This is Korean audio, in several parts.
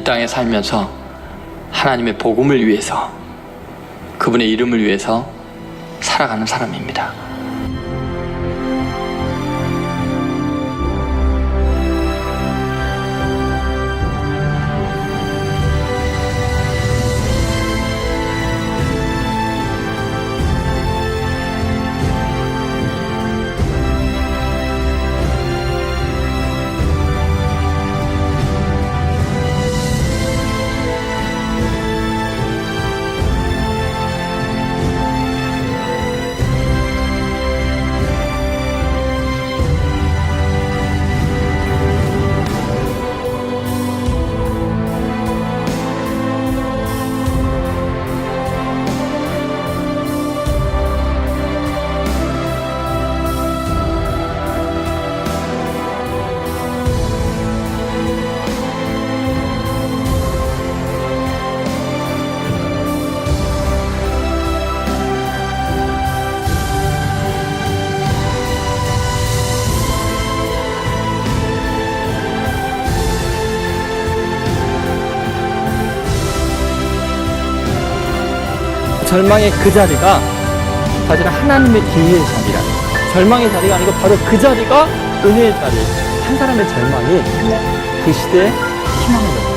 이 땅에 살면서 하나님의 복음을 위해서, 그분의 이름을 위해서 살아가는 사람입니다. 절망의 그 자리가 사실은 하나님의 기회의 자리라. 절망의 자리가 아니고 바로 그 자리가 은혜의 자리. 한 사람의 절망이 그 시대의 희망을 줍니다.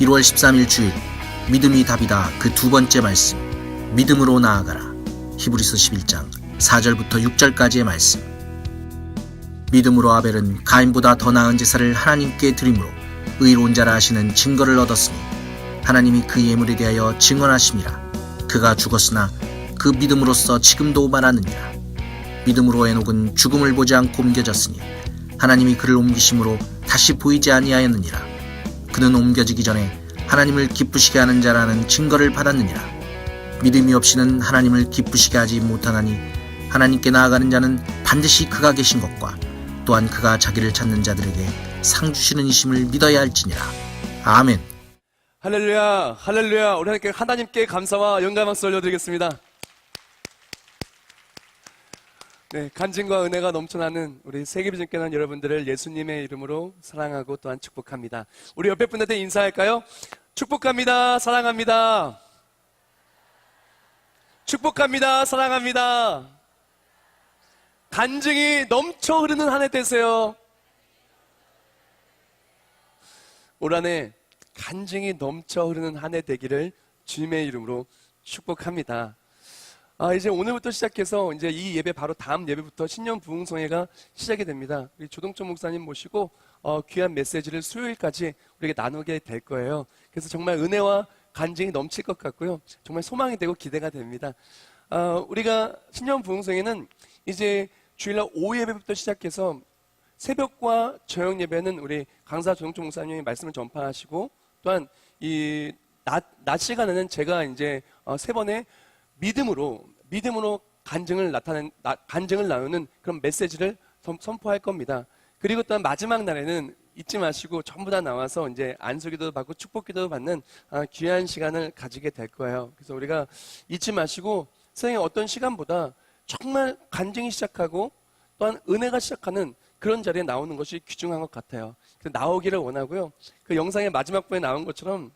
(1월 13일) 주일 믿음이 답이다. 그 두 번째 말씀, 믿음으로 나아가라. 히브리서 11장 4절부터 6절까지의 말씀. 믿음으로 아벨은 가인보다 더 나은 제사를 하나님께 드림으로 의로운 자라 하시는 증거를 얻었으니 하나님이 그 예물에 대하여 증언하심이라. 그가 죽었으나 그 믿음으로써 지금도 말하느니라. 믿음으로 에녹은 죽음을 보지 않고 옮겨졌으니 하나님이 그를 옮기심으로 다시 보이지 아니하였느니라. 그는 옮겨지기 전에 하나님을 기쁘시게 하는 자라는 증거를 받았느니라. 믿음이 없이는 하나님을 기쁘시게 하지 못하나니 하나님께 나아가는 자는 반드시 그가 계신 것과 또한 그가 자기를 찾는 자들에게 상 주시는 이심을 믿어야 할지니라. 아멘. 할렐루야, 할렐루야. 우리 하나님께 감사와 영광 박수 올려드리겠습니다. 네, 간증과 은혜가 넘쳐나는 우리 세계비전교회 여러분들을 예수님의 이름으로 사랑하고 또한 축복합니다. 우리 옆에 분들한테 인사할까요? 축복합니다. 사랑합니다. 축복합니다. 사랑합니다. 간증이 넘쳐 흐르는 한 해 되세요. 올 한 해 간증이 넘쳐 흐르는 한 해 되기를 주님의 이름으로 축복합니다. 이제 오늘부터 시작해서 이제 이 예배 바로 다음 예배부터 신년 부흥성회가 시작이 됩니다. 우리 조동천 목사님 모시고 귀한 메시지를 수요일까지 우리에게 나누게 될 거예요. 그래서 정말 은혜와 간증이 넘칠 것 같고요. 정말 소망이 되고 기대가 됩니다. 우리가 신년 부흥성회는 이제 주일날 오후 예배부터 시작해서 새벽과 저녁 예배는 우리 강사 조동천 목사님이 말씀을 전파하시고 또한 이 낮 시간에는 제가 이제 세 번의 믿음으로 간증을 나누는 그런 메시지를 선포할 겁니다. 그리고 또한 마지막 날에는 잊지 마시고 전부 다 나와서 이제 안수기도 받고 축복기도 받는 귀한 시간을 가지게 될 거예요. 그래서 우리가 잊지 마시고 세상의 어떤 시간보다 정말 간증이 시작하고 또한 은혜가 시작하는 그런 자리에 나오는 것이 귀중한 것 같아요. 그래서 나오기를 원하고요. 그 영상의 마지막 부분에 나온 것처럼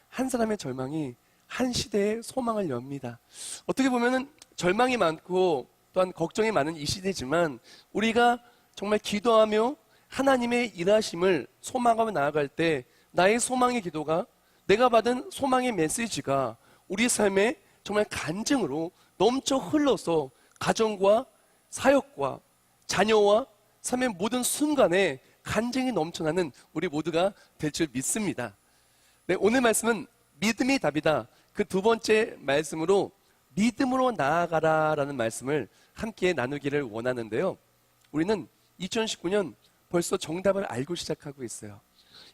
한 사람의 절망이 한 시대의 소망을 엽니다. 어떻게 보면은 절망이 많고 또한 걱정이 많은 이 시대지만 우리가 정말 기도하며 하나님의 일하심을 소망하며 나아갈 때 나의 소망의 기도가, 내가 받은 소망의 메시지가 우리 삶에 정말 간증으로 넘쳐 흘러서 가정과 사역과 자녀와 삶의 모든 순간에 간증이 넘쳐나는 우리 모두가 될 줄 믿습니다. 네, 오늘 말씀은 믿음이 답이다. 그 두 번째 말씀으로 믿음으로 나아가라 라는 말씀을 함께 나누기를 원하는데요. 우리는 2019년 벌써 정답을 알고 시작하고 있어요.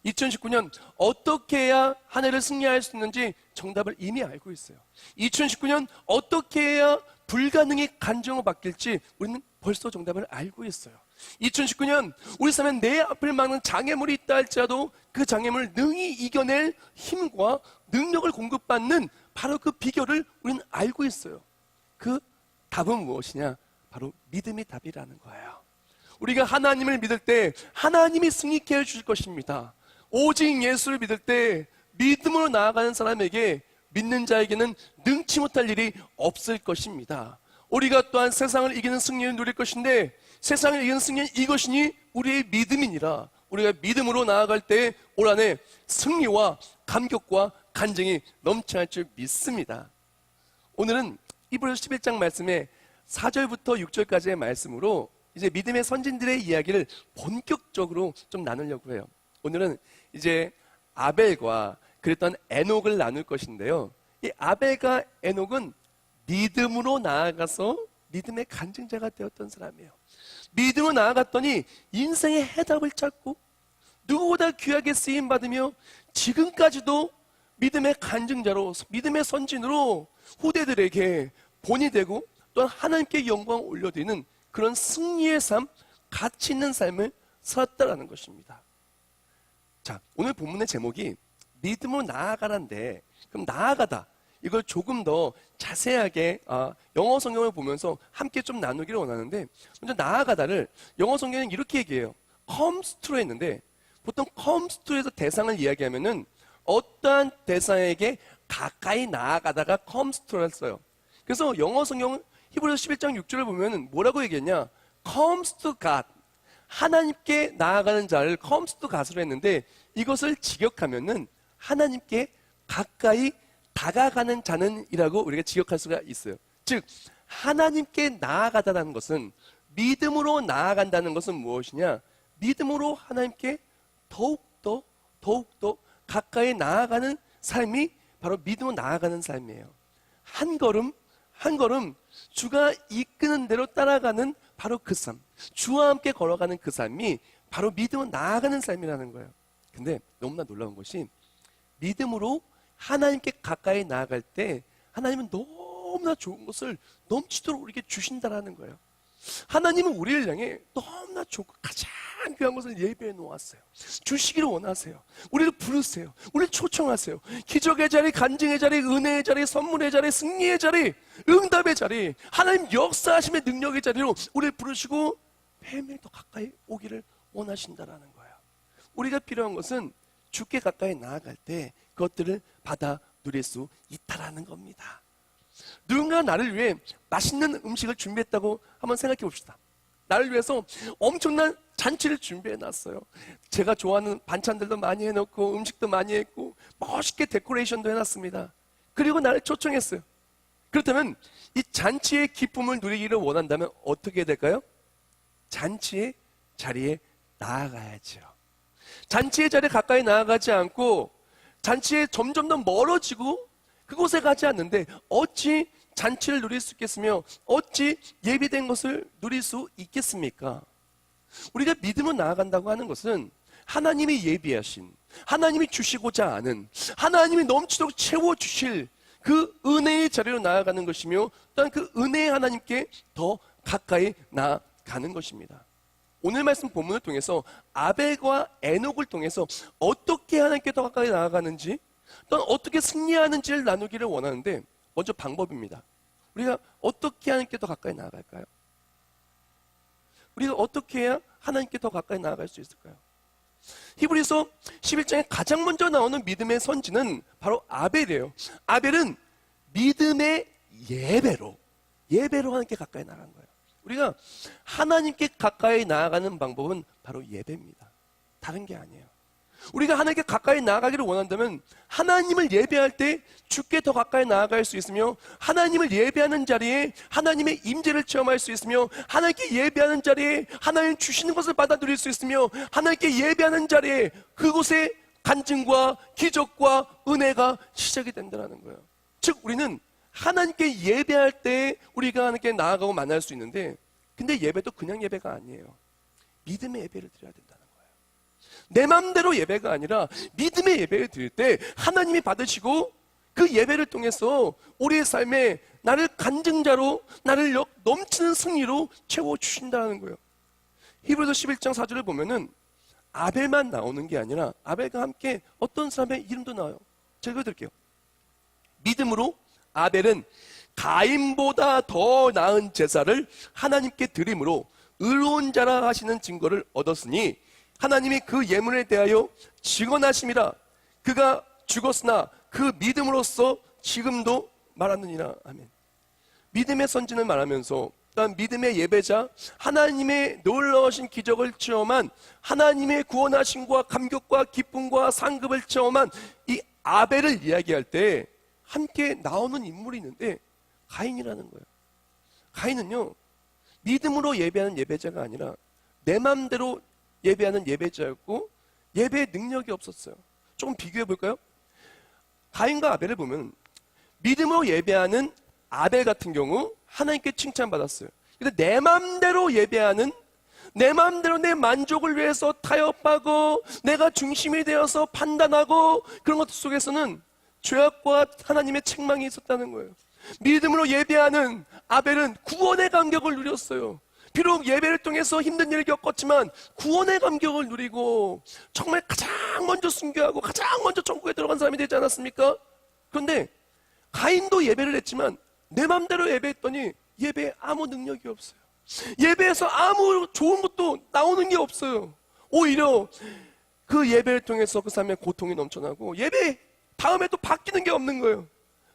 2019년 어떻게 해야 한 해를 승리할 수 있는지 정답을 이미 알고 있어요. 2019년 어떻게 해야 불가능이 간증으로 바뀔지 우리는 벌써 정답을 알고 있어요. 2019년 우리 삶에 내 앞을 막는 장애물이 있다 할지라도 그 장애물을 능히 이겨낼 힘과 능력을 공급받는 바로 그 비결을 우리는 알고 있어요. 그 답은 무엇이냐? 바로 믿음이 답이라는 거예요. 우리가 하나님을 믿을 때 하나님이 승리케 해주실 것입니다. 오직 예수를 믿을 때 믿음으로 나아가는 사람에게, 믿는 자에게는 능치 못할 일이 없을 것입니다. 우리가 또한 세상을 이기는 승리를 누릴 것인데 세상을 이기는 승리는 이것이니 우리의 믿음이니라. 우리가 믿음으로 나아갈 때 올 한해 승리와 감격과 간증이 넘쳐날 줄 믿습니다. 오늘은 히브리서 11장 말씀의 4절부터 6절까지의 말씀으로 이제 믿음의 선진들의 이야기를 본격적으로 좀 나누려고 해요. 오늘은 이제 아벨과 그랬던 에녹을 나눌 것인데요. 이 아벨과 에녹은 믿음으로 나아가서 믿음의 간증자가 되었던 사람이에요. 믿음으로 나아갔더니 인생의 해답을 찾고 누구보다 귀하게 쓰임받으며 지금까지도 믿음의 간증자로, 믿음의 선진으로 후대들에게 본이 되고 또한 하나님께 영광을 올려드리는 그런 승리의 삶, 가치 있는 삶을 살았다라는 것입니다. 자, 오늘 본문의 제목이 믿음으로 나아가란데, 그럼 나아가다, 이걸 조금 더 자세하게 영어 성경을 보면서 함께 좀 나누기를 원하는데, 먼저 나아가다를 영어 성경은 이렇게 얘기해요. comes to로 했는데, 보통 comes to에서 대상을 이야기하면은 어떠한 대상에게 가까이 나아가다가 comes to를 써요. 그래서 영어 성경은 히브리서 11장 6절을 보면은 뭐라고 얘기했냐? comes to God. 하나님께 나아가는 자를 comes to God으로 했는데, 이것을 직역하면은 하나님께 가까이 다가가는 자는 이라고 우리가 직역할 수가 있어요. 즉 하나님께 나아가다라는 것은, 믿음으로 나아간다는 것은 무엇이냐? 믿음으로 하나님께 더욱더 가까이 나아가는 삶이 바로 믿음으로 나아가는 삶이에요. 한 걸음 한 걸음 주가 이끄는 대로 따라가는 바로 그 삶, 주와 함께 걸어가는 그 삶이 바로 믿음으로 나아가는 삶이라는 거예요. 근데 너무나 놀라운 것이, 믿음으로 하나님께 가까이 나아갈 때 하나님은 너무나 좋은 것을 넘치도록 우리에게 주신다라는 거예요. 하나님은 우리를 향해 너무나 좋고 가장 귀한 것을 예배해 놓았어요. 주시기를 원하세요. 우리를 부르세요. 우리를 초청하세요. 기적의 자리, 간증의 자리, 은혜의 자리, 선물의 자리, 승리의 자리, 응답의 자리, 하나님 역사하심의 능력의 자리로 우리를 부르시고 매일매일 더 가까이 오기를 원하신다라는 거예요. 우리가 필요한 것은 주께 가까이 나아갈 때 그것들을 받아 누릴 수 있다라는 겁니다. 누군가 나를 위해 맛있는 음식을 준비했다고 한번 생각해 봅시다. 나를 위해서 엄청난 잔치를 준비해 놨어요. 제가 좋아하는 반찬들도 많이 해놓고 음식도 많이 했고 멋있게 데코레이션도 해놨습니다. 그리고 나를 초청했어요. 그렇다면 이 잔치의 기쁨을 누리기를 원한다면 어떻게 해야 될까요? 잔치의 자리에 나아가야죠. 잔치의 자리에 가까이 나아가지 않고 잔치에 점점 더 멀어지고 그곳에 가지 않는데 어찌 잔치를 누릴 수 있겠으며 어찌 예비된 것을 누릴 수 있겠습니까? 우리가 믿음으로 나아간다고 하는 것은 하나님이 예비하신, 하나님이 주시고자 하는, 하나님이 넘치도록 채워주실 그 은혜의 자리로 나아가는 것이며 또한 그 은혜의 하나님께 더 가까이 나아가는 것입니다. 오늘 말씀 본문을 통해서 아벨과 에녹을 통해서 어떻게 하나님께 더 가까이 나아가는지, 또는 어떻게 승리하는지를 나누기를 원하는데, 먼저 방법입니다. 우리가 어떻게 하나님께 더 가까이 나아갈까요? 우리가 어떻게 해야 하나님께 더 가까이 나아갈 수 있을까요? 히브리서 11장에 가장 먼저 나오는 믿음의 선지는 바로 아벨이에요. 아벨은 믿음의 예배로 하나님께 가까이 나아간 거예요. 우리가 하나님께 가까이 나아가는 방법은 바로 예배입니다. 다른 게 아니에요. 우리가 하나님께 가까이 나아가기를 원한다면 하나님을 예배할 때 주께 더 가까이 나아갈 수 있으며, 하나님을 예배하는 자리에 하나님의 임재를 체험할 수 있으며, 하나님께 예배하는 자리에 하나님 주시는 것을 받아 누릴 수 있으며, 하나님께 예배하는 자리에 그곳에 간증과 기적과 은혜가 시작이 된다는 거예요. 즉 우리는 하나님께 예배할 때 우리가 하나님께 나아가고 만날 수 있는데, 근데 예배도 그냥 예배가 아니에요. 믿음의 예배를 드려야 된다는 거예요. 내 맘대로 예배가 아니라 믿음의 예배를 드릴 때 하나님이 받으시고 그 예배를 통해서 우리의 삶에 나를 간증자로, 나를 넘치는 승리로 채워주신다는 거예요. 히브리서 11장 4절을 보면은 아벨만 나오는 게 아니라 아벨과 함께 어떤 사람의 이름도 나와요. 제가 읽어드릴게요. 믿음으로 아벨은 가인보다 더 나은 제사를 하나님께 드림으로 의로운 자라 하시는 증거를 얻었으니 하나님이 그 예물에 대하여 증언하심이라. 그가 죽었으나 그 믿음으로써 지금도 말하느니라. 아멘. 믿음의 선진을 말하면서 또한 믿음의 예배자, 하나님의 놀라우신 기적을 체험한, 하나님의 구원하심과 감격과 기쁨과 상급을 체험한 이 아벨을 이야기할 때 함께 나오는 인물이 있는데 가인이라는 거예요. 가인은요, 믿음으로 예배하는 예배자가 아니라 내 마음대로 예배하는 예배자였고 예배의 능력이 없었어요. 조금 비교해 볼까요? 가인과 아벨을 보면 믿음으로 예배하는 아벨 같은 경우 하나님께 칭찬받았어요. 근데 내 마음대로 예배하는, 내 마음대로 내 만족을 위해서 타협하고 내가 중심이 되어서 판단하고 그런 것 속에서는 죄악과 하나님의 책망이 있었다는 거예요. 믿음으로 예배하는 아벨은 구원의 감격을 누렸어요. 비록 예배를 통해서 힘든 일을 겪었지만 구원의 감격을 누리고 정말 가장 먼저 순교하고 가장 먼저 천국에 들어간 사람이 되지 않았습니까? 그런데 가인도 예배를 했지만 내 맘대로 예배했더니 예배에 아무 능력이 없어요. 예배에서 아무 좋은 것도 나오는 게 없어요. 오히려 그 예배를 통해서 그 사람의 고통이 넘쳐나고 예배 다음에 또 바뀌는 게 없는 거예요.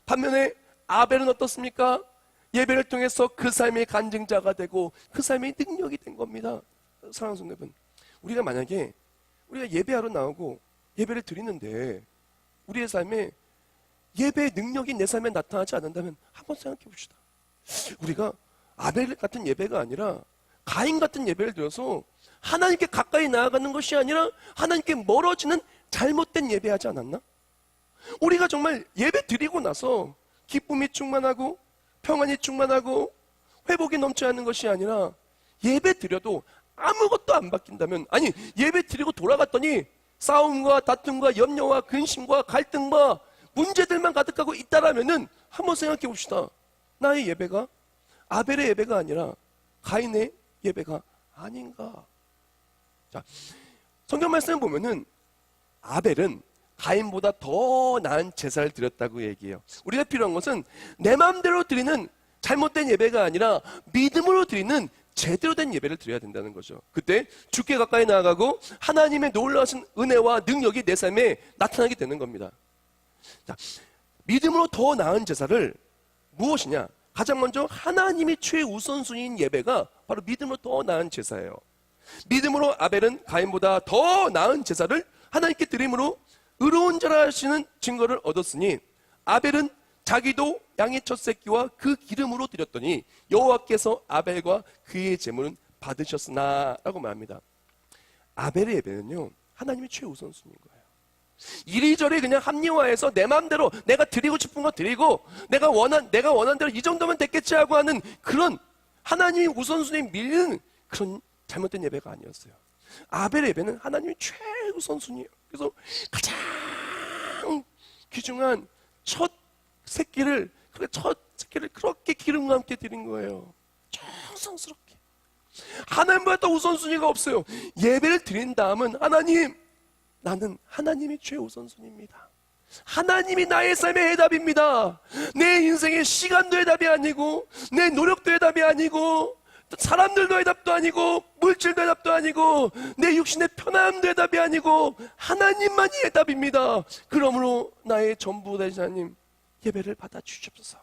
반면에 아벨은 어떻습니까? 예배를 통해서 그 삶의 간증자가 되고 그 삶의 능력이 된 겁니다. 사랑하는 성도 여러분, 우리가 만약에 우리가 예배하러 나오고 예배를 드리는데 우리의 삶에 예배의 능력이 내 삶에 나타나지 않는다면 한번 생각해 봅시다. 우리가 아벨 같은 예배가 아니라 가인 같은 예배를 드려서 하나님께 가까이 나아가는 것이 아니라 하나님께 멀어지는 잘못된 예배하지 않았나? 우리가 정말 예배 드리고 나서 기쁨이 충만하고 평안이 충만하고 회복이 넘쳐야 하는 것이 아니라 예배 드려도 아무것도 안 바뀐다면, 아니 예배 드리고 돌아갔더니 싸움과 다툼과 염려와 근심과 갈등과 문제들만 가득하고 있다라면은 한번 생각해 봅시다. 나의 예배가 아벨의 예배가 아니라 가인의 예배가 아닌가? 자, 성경 말씀을 보면은 아벨은 가인보다 더 나은 제사를 드렸다고 얘기해요. 우리가 필요한 것은 내 마음대로 드리는 잘못된 예배가 아니라 믿음으로 드리는 제대로 된 예배를 드려야 된다는 거죠. 그때 주께 가까이 나아가고 하나님의 놀라우신 은혜와 능력이 내 삶에 나타나게 되는 겁니다. 자, 믿음으로 더 나은 제사를 무엇이냐? 가장 먼저 하나님이 최우선순위인 예배가 바로 믿음으로 더 나은 제사예요. 믿음으로 아벨은 가인보다 더 나은 제사를 하나님께 드림으로 의로운 자라 하시는 증거를 얻었으니 아벨은 자기도 양의 첫 새끼와 그 기름으로 드렸더니 여호와께서 아벨과 그의 제물은 받으셨으나 라고 말합니다. 아벨의 예배는요, 하나님이 최우선순위인 거예요. 이리저리 그냥 합리화해서 내 마음대로 내가 드리고 싶은 거 드리고 내가 원한 대로 이 정도면 됐겠지 하고 하는 그런 하나님이 우선순위에 밀리는 그런 잘못된 예배가 아니었어요. 아벨의 예배는 하나님이 최우선순위예요. 그래서 가장 귀중한 첫 새끼를 그렇게 기름과 함께 드린 거예요. 정성스럽게. 하나님보다 더 우선순위가 없어요. 예배를 드린 다음은 하나님, 나는 하나님이 최우선순위입니다. 하나님이 나의 삶의 해답입니다. 내 인생의 시간도 해답이 아니고 내 노력도 해답이 아니고 사람들도 해답도 아니고 물질도 해답도 아니고 내 육신의 편안함도 해답이 아니고 하나님만이 해답입니다. 그러므로 나의 전부 되신 하나님, 예배를 받아주시옵소서.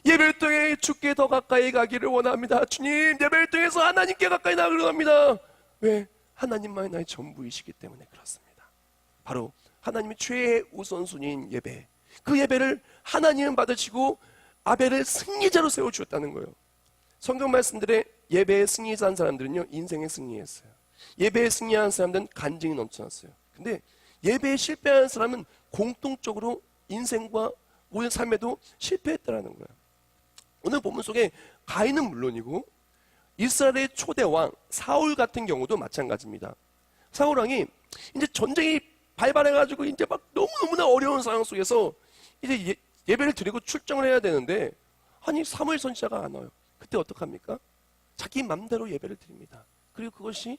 예배를 통해 주께 더 가까이 가기를 원합니다. 주님, 예배를 통해서 하나님께 가까이 나가기를 합니다. 왜? 하나님만이 나의 전부이시기 때문에 그렇습니다. 바로 하나님의 최우선순위인 예배, 그 예배를 하나님은 받으시고 아벨을 승리자로 세워주었다는 거예요. 성경 말씀들의 예배에 승리한 사람들은요, 인생에 승리했어요. 예배에 승리한 사람들은 간증이 넘쳐났어요. 근데 예배에 실패한 사람은 공통적으로 인생과 모든 삶에도 실패했다는 거예요. 오늘 본문 속에 가인은 물론이고 이스라엘의 초대 왕 사울 같은 경우도 마찬가지입니다. 사울 왕이 이제 전쟁이 발발해가지고 이제 막 너무너무나 어려운 상황 속에서 이제 예배를 드리고 출정을 해야 되는데, 아니 사무엘 선지자가 안 와요. 그때 어떡합니까? 자기 맘대로 예배를 드립니다. 그리고 그것이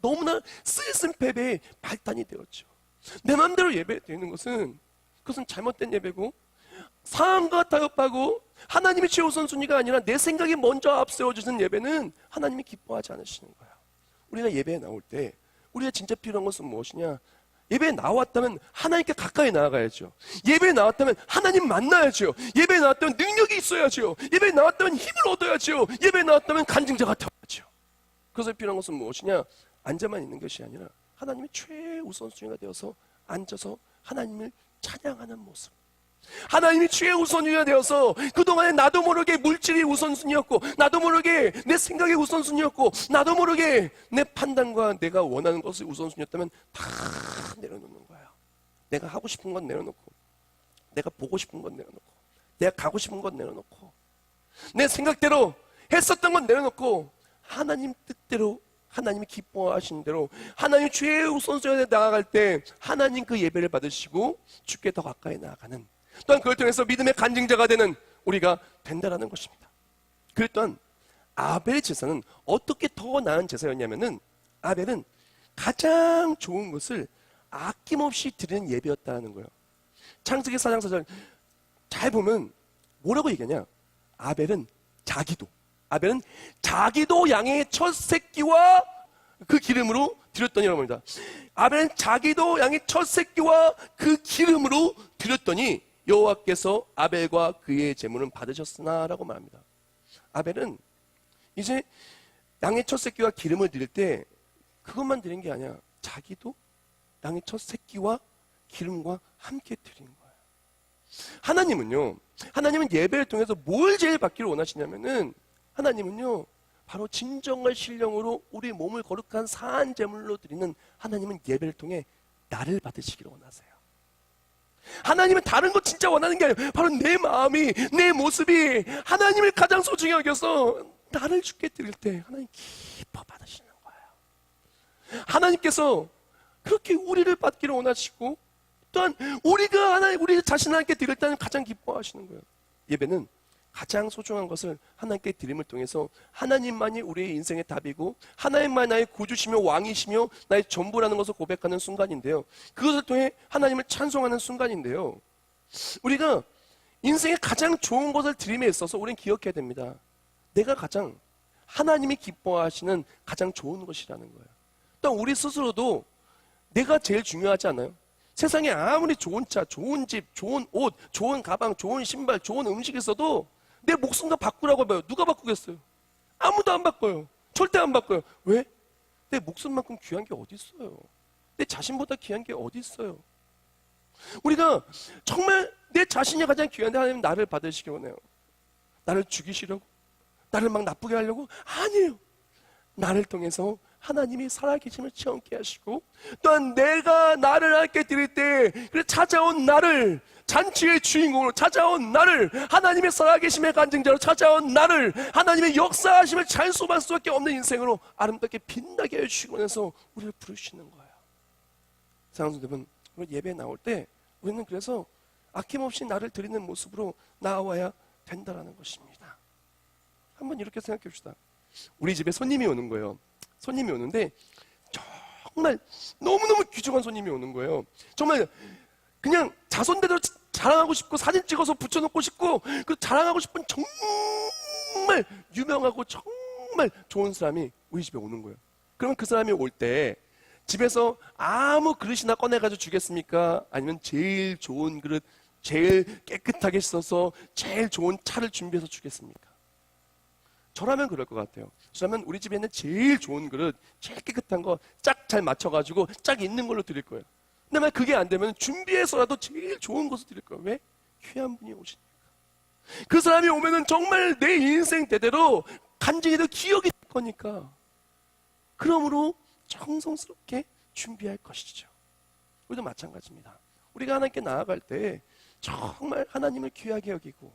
너무나 쓸쓸패배의 발단이 되었죠. 내 맘대로 예배 드리는 것은, 그것은 잘못된 예배고, 상황과 타협하고 하나님의 최우선순위가 아니라 내 생각이 먼저 앞세워지는 예배는 하나님이 기뻐하지 않으시는 거야. 우리가 예배에 나올 때 우리가 진짜 필요한 것은 무엇이냐? 예배에 나왔다면 하나님께 가까이 나아가야죠. 예배에 나왔다면 하나님 만나야죠. 예배에 나왔다면 능력이 있어야죠. 예배에 나왔다면 힘을 얻어야죠. 예배에 나왔다면 간증자가 되어야죠. 그래서 필요한 것은 무엇이냐? 앉아만 있는 것이 아니라 하나님의 최우선순위가 되어서 앉아서 하나님을 찬양하는 모습. 하나님이 최우선순위가 되어서 그동안에 나도 모르게 물질이 우선순위였고, 나도 모르게 내 생각이 우선순위였고, 나도 모르게 내 판단과 내가 원하는 것이 우선순위였다면 다 내려놓는 거야. 내가 하고 싶은 건 내려놓고, 내가 보고 싶은 건 내려놓고, 내가 가고 싶은 건 내려놓고, 내 생각대로 했었던 건 내려놓고, 하나님 뜻대로, 하나님이 기뻐하시는 대로 하나님 최우선순위에 나아갈 때 하나님 그 예배를 받으시고 주께 더 가까이 나아가는, 또한 그걸 통해서 믿음의 간증자가 되는 우리가 된다라는 것입니다. 그 또한 아벨의 제사는 어떻게 더 나은 제사였냐면은, 아벨은 가장 좋은 것을 아낌없이 드리는 예배였다는 거예요. 창세기 4장 4절 잘 보면 뭐라고 얘기하냐? 아벨은 자기도 양의 첫 새끼와 그 기름으로 드렸더니라고 합니다. 아벨은 자기도 양의 첫 새끼와 그 기름으로 드렸더니 여호와께서 아벨과 그의 제물은 받으셨으나라고 말합니다. 아벨은 이제 양의 첫 새끼와 기름을 드릴 때 그것만 드린 게 아니야. 자기도 양의 첫 새끼와 기름과 함께 드린 거예요. 하나님은 예배를 통해서 뭘 제일 받기를 원하시냐면은, 하나님은요 바로 진정한 신령으로 우리 몸을 거룩한 사한 제물로 드리는, 하나님은 예배를 통해 나를 받으시기를 원하세요. 하나님은 다른 거 진짜 원하는 게 아니에요. 바로 내 마음이, 내 모습이 하나님을 가장 소중히 여겨서 나를 주께 드릴 때 하나님 기뻐 받으시는 거예요. 하나님께서 그렇게 우리를 받기를 원하시고, 또한 우리가 우리 자신 하나님께 드릴 때는 가장 기뻐하시는 거예요. 예배는 가장 소중한 것을 하나님께 드림을 통해서 하나님만이 우리의 인생의 답이고, 하나님만이 나의 구주시며 왕이시며 나의 전부라는 것을 고백하는 순간인데요. 그것을 통해 하나님을 찬송하는 순간인데요. 우리가 인생의 가장 좋은 것을 드림에 있어서 우리는 기억해야 됩니다. 내가 가장 하나님이 기뻐하시는 가장 좋은 것이라는 거예요. 또 우리 스스로도 내가 제일 중요하지 않아요? 세상에 아무리 좋은 차, 좋은 집, 좋은 옷, 좋은 가방, 좋은 신발, 좋은 음식이 있어도 내 목숨과 바꾸라고 봐요. 누가 바꾸겠어요? 아무도 안 바꿔요. 절대 안 바꿔요. 왜? 내 목숨만큼 귀한 게 어디 있어요? 내 자신보다 귀한 게 어디 있어요? 우리가 정말 내 자신이 가장 귀한데 하나님 나를 받으시기 원해요. 나를 죽이시려고? 나를 막 나쁘게 하려고? 아니에요. 나를 통해서 하나님이 살아계심을 체험케 하시고, 또한 내가 나를 하나님께 드릴 때 찾아온 나를, 잔치의 주인공으로 찾아온 나를, 하나님의 살아계심의 간증자로 찾아온 나를 하나님의 역사하심을 찬송할 수밖에 없는 인생으로 아름답게 빛나게 해주시고 해서 우리를 부르시는 거예요. 사랑하는 여러분, 우리 예배에 나올 때 우리는 그래서 아낌없이 나를 드리는 모습으로 나와야 된다는 것입니다. 한번 이렇게 생각해 봅시다. 우리 집에 손님이 오는 거예요. 손님이 오는데 정말 너무너무 귀중한 손님이 오는 거예요. 정말 그냥 자손대로 자랑하고 싶고 사진 찍어서 붙여놓고 싶고 그 자랑하고 싶은 정말 유명하고 정말 좋은 사람이 우리 집에 오는 거예요. 그러면 그 사람이 올 때 집에서 아무 그릇이나 꺼내가지고 주겠습니까? 아니면 제일 좋은 그릇, 제일 깨끗하게 씻어서 제일 좋은 차를 준비해서 주겠습니까? 저라면 그럴 것 같아요. 저라면 우리 집에 있는 제일 좋은 그릇, 제일 깨끗한 거 짝 잘 맞춰가지고 짝 있는 걸로 드릴 거예요. 근데 만약 그게 안 되면 준비해서라도 제일 좋은 것을 드릴 거예요. 왜? 귀한 분이 오시니까. 그 사람이 오면은 정말 내 인생 대대로 간증해도 기억이 될 거니까. 그러므로 정성스럽게 준비할 것이죠. 우리도 마찬가지입니다. 우리가 하나님께 나아갈 때 정말 하나님을 귀하게 여기고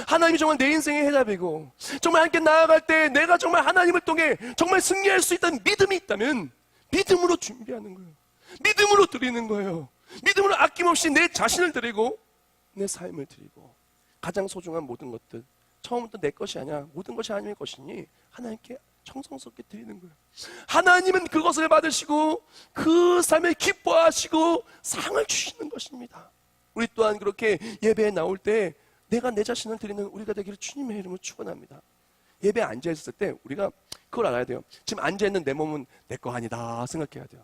하나님이 정말 내 인생의 해답이고 정말 함께 나아갈 때 내가 정말 하나님을 통해 정말 승리할 수 있다는 믿음이 있다면 믿음으로 준비하는 거예요. 믿음으로 드리는 거예요. 믿음으로 아낌없이 내 자신을 드리고 내 삶을 드리고 가장 소중한 모든 것들 처음부터 내 것이 아니야. 모든 것이 하나님의 것이니 하나님께 정성스럽게 드리는 거예요. 하나님은 그것을 받으시고 그 삶을 기뻐하시고 상을 주시는 것입니다. 우리 또한 그렇게 예배에 나올 때 내가 내 자신을 드리는 우리가 되기를 주님의 이름으로 축원합니다. 예배에 앉아있을 때 우리가 그걸 알아야 돼요. 지금 앉아있는 내 몸은 내 거 아니다 생각해야 돼요.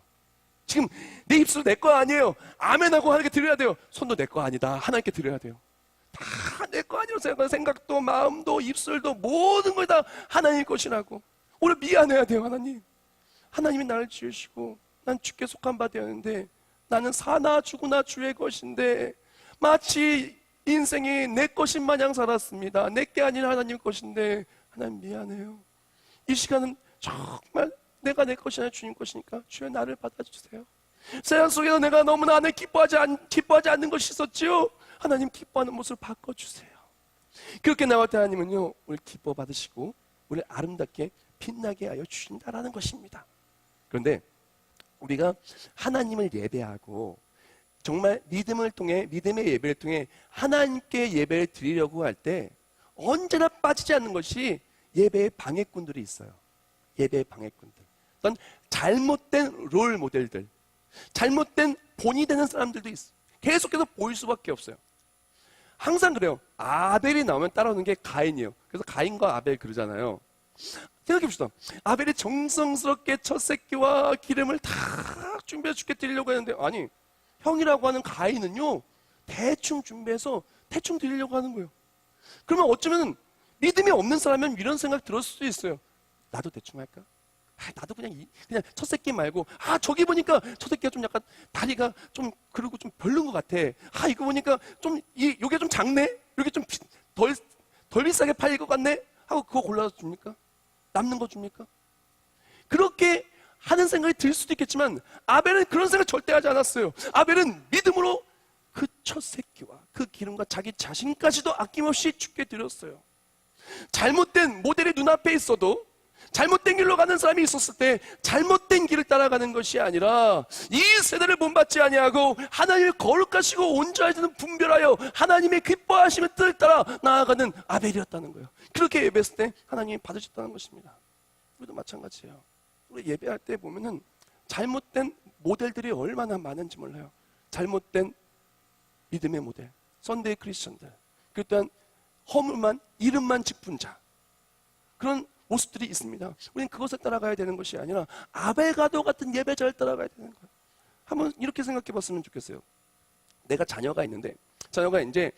지금 내 입술 내 거 아니에요. 아멘하고 하나님께 드려야 돼요. 손도 내 거 아니다 하나님께 드려야 돼요. 다 내 거 아니라고 생각하는 생각도 마음도 입술도 모든 걸 다 하나님의 것이라고 오늘 미안해야 돼요. 하나님이 나를 지으시고 난 주께 속한 바 되었는데 나는 사나 죽으나 주의 것인데 마치 인생이 내 것인 마냥 살았습니다. 내 게 아닌 하나님 것인데 하나님 미안해요. 이 시간은 정말 내가 내 것이 아니라 주님 것이니까 주여 나를 받아주세요. 세상 속에서 내가 너무나 하나님 기뻐하지 않는 것이 있었지요. 하나님 기뻐하는 모습을 바꿔주세요. 그렇게 나올 때 하나님은요 우리 기뻐 받으시고 우리 아름답게 빛나게 하여 주신다라는 것입니다. 그런데 우리가 하나님을 예배하고 정말 믿음을 통해 믿음의 예배를 통해 하나님께 예배를 드리려고 할 때 언제나 빠지지 않는 것이 예배의 방해꾼들이 있어요. 예배의 방해꾼들. 어떤 잘못된 롤 모델들, 잘못된 본이 되는 사람들도 있어요. 계속해서 보일 수밖에 없어요. 항상 그래요. 아벨이 나오면 따라오는 게 가인이에요. 그래서 가인과 아벨 그러잖아요. 생각해봅시다. 아벨이 정성스럽게 첫 새끼와 기름을 다 준비해 주게 드리려고 했는데 아니 형이라고 하는 가인은요 대충 준비해서 대충 드리려고 하는 거예요. 그러면 어쩌면 믿음이 없는 사람은 이런 생각 들을 수도 있어요. 나도 대충 할까? 나도 그냥 첫 새끼 말고 저기 보니까 첫 새끼가 좀 약간 다리가 좀 그리고 좀 별론 것 같아. 이거 보니까 좀 요게 좀 작네. 요게 좀 덜 비싸게 팔릴 것 같네. 하고 그거 골라서 줍니까? 남는 거 줍니까? 그렇게 하는 생각이 들 수도 있겠지만 아벨은 그런 생각 절대 하지 않았어요. 아벨은 믿음으로 그 첫 새끼와 그 기름과 자기 자신까지도 아낌없이 주께 드렸어요. 잘못된 모델이 눈앞에 있어도 잘못된 길로 가는 사람이 있었을 때 잘못된 길을 따라가는 것이 아니라 이 세대를 본받지 아니하고 하나님을 거룩하시고 온전하시는 분별하여 하나님의 기뻐하시는 뜻을 따라 나아가는 아벨이었다는 거예요. 그렇게 예배했을 때 하나님이 받으셨다는 것입니다. 우리도 마찬가지예요. 우리 예배할 때 보면은 잘못된 모델들이 얼마나 많은지 몰라요. 잘못된 믿음의 모델, 선데이 크리스천들, 그 또한 허물만 이름만 짚은 자, 그런 모습들이 있습니다. 우리는 그것을 따라가야 되는 것이 아니라 아벨가도 같은 예배자를 따라가야 되는 거예요. 한번 이렇게 생각해 봤으면 좋겠어요. 내가 자녀가 있는데 자녀가 이제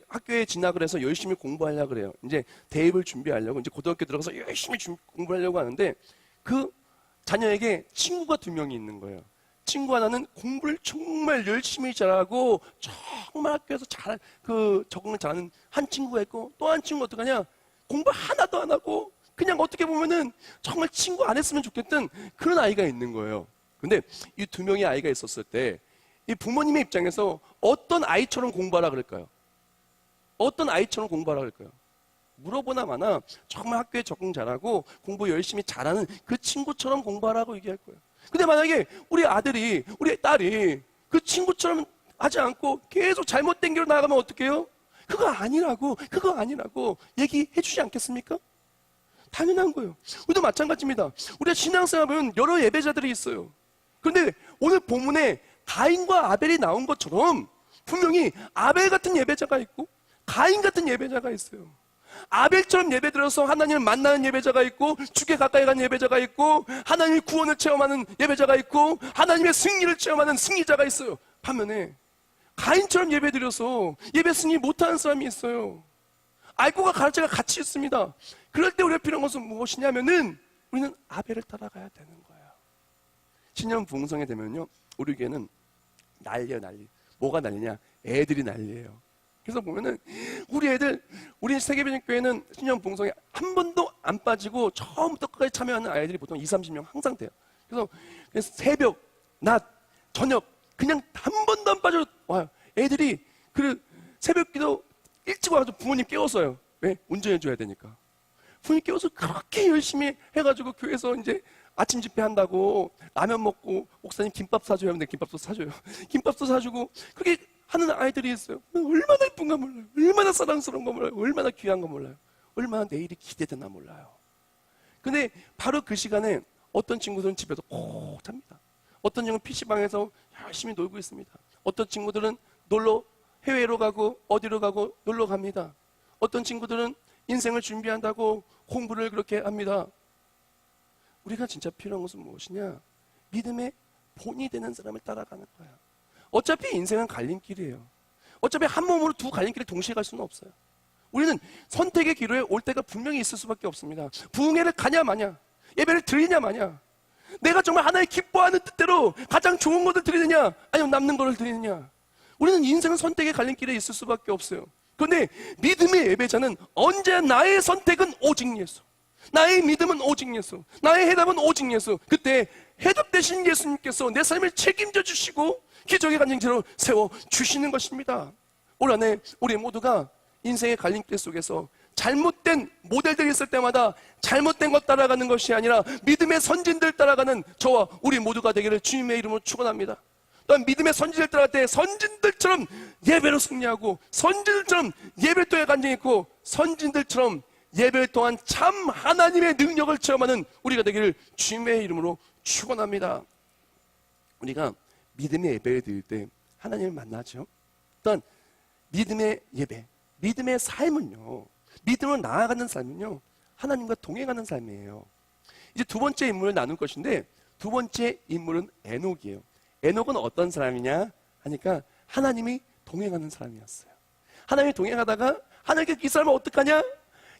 학교에 진학을 해서 열심히 공부하려고 그래요. 이제 대입을 준비하려고 이제 고등학교 들어가서 열심히 공부하려고 하는데 그 자녀에게 친구가 2명이 있는 거예요. 친구 하나는 공부를 정말 열심히 잘하고 정말 학교에서 적응을 잘하는 한 친구가 있고 또 한 친구가 어떡하냐? 공부 하나도 안 하고 그냥 어떻게 보면은 정말 친구 안 했으면 좋겠던 그런 아이가 있는 거예요. 근데 이 2명의 아이가 있었을 때 이 부모님의 입장에서 어떤 아이처럼 공부하라 그럴까요? 어떤 아이처럼 공부하라 그럴까요? 물어보나 마나 정말 학교에 적응 잘하고 공부 열심히 잘하는 그 친구처럼 공부하라고 얘기할 거예요. 근데 만약에 우리 아들이 우리 딸이 그 친구처럼 하지 않고 계속 잘못된 길로 나아가면 어떡해요? 그거 아니라고 얘기해 주지 않겠습니까? 당연한 거예요. 우리도 마찬가지입니다. 우리가 신앙생활 보면 여러 예배자들이 있어요. 그런데 오늘 본문에 가인과 아벨이 나온 것처럼 분명히 아벨 같은 예배자가 있고 가인 같은 예배자가 있어요. 아벨처럼 예배드려서 하나님을 만나는 예배자가 있고 주께 가까이 가는 예배자가 있고 하나님의 구원을 체험하는 예배자가 있고 하나님의 승리를 체험하는 승리자가 있어요. 반면에 가인처럼 예배드려서 예배 승리 못하는 사람이 있어요. 알고가 가르쳐가 같이 있습니다. 그럴 때 우리가 필요한 것은 무엇이냐면은 우리는 아벨을 따라가야 되는 거예요. 신년 부흥성에 되면요 우리 교회는 난리야. 뭐가 난리냐? 애들이 난리예요. 그래서 보면은 우리 세계변협교회는 신년 부흥성에 한 번도 안 빠지고 처음부터 끝까지 참여하는 아이들이 보통 20-30명 항상 돼요. 그래서 새벽, 낮, 저녁 그냥 한 번도 안 빠져 와요. 애들이 그 새벽 기도 일찍 와가지고 부모님 깨웠어요. 왜? 운전해줘야 되니까. 부모님 깨워서 그렇게 열심히 해가지고 교회에서 이제 아침 집회 한다고 라면 먹고 목사님 김밥 사줘요 하면 김밥도 사줘요. 김밥도 사주고 그렇게 하는 아이들이 있어요. 얼마나 예쁜가 몰라요. 얼마나 사랑스러운 거 몰라요. 얼마나 귀한 거 몰라요. 얼마나 내일이 기대되나 몰라요. 근데 바로 그 시간에 어떤 친구들은 집에서 꼭 잡니다. 어떤 친구는 PC방에서 열심히 놀고 있습니다. 어떤 친구들은 해외로 가고 어디로 가고 놀러 갑니다. 어떤 친구들은 인생을 준비한다고 공부를 그렇게 합니다. 우리가 진짜 필요한 것은 무엇이냐? 믿음의 본이 되는 사람을 따라가는 거야. 어차피 인생은 갈림길이에요. 어차피 한 몸으로 두 갈림길을 동시에 갈 수는 없어요. 우리는 선택의 기로에 올 때가 분명히 있을 수밖에 없습니다. 부흥회를 가냐 마냐, 예배를 드리냐 마냐, 내가 정말 하나의 기뻐하는 뜻대로 가장 좋은 것을 드리느냐, 아니면 남는 것을 드리느냐. 우리는 인생은 선택의 갈림길에 있을 수밖에 없어요. 그런데 믿음의 예배자는 언제나 나의 선택은 오직 예수, 나의 믿음은 오직 예수, 나의 해답은 오직 예수. 그때 해답 되신 예수님께서 내 삶을 책임져 주시고 기적의 간증체로 세워주시는 것입니다. 올 한해 우리 모두가 인생의 갈림길 속에서 잘못된 모델들이 있을 때마다 잘못된 것 따라가는 것이 아니라 믿음의 선진들 따라가는 저와 우리 모두가 되기를 주님의 이름으로 축원합니다. 또한 믿음의 선진들 따라갈 때 선진들처럼 예배로 승리하고, 선진들처럼 예배를 통해 간증했고, 선진들처럼 예배를 통한 참 하나님의 능력을 체험하는 우리가 되기를 주님의 이름으로 축원합니다. 우리가 믿음의 예배를 드릴 때 하나님을 만나죠. 또한 믿음의 예배, 믿음의 삶은요, 믿음으로 나아가는 삶은요, 하나님과 동행하는 삶이에요. 이제 두 번째 인물을 나눌 것인데, 두 번째 인물은 에녹이에요. 에녹은 어떤 사람이냐 하니까 하나님이 동행하는 사람이었어요. 하나님이 동행하다가 하나님께 이 사람은 어떡하냐?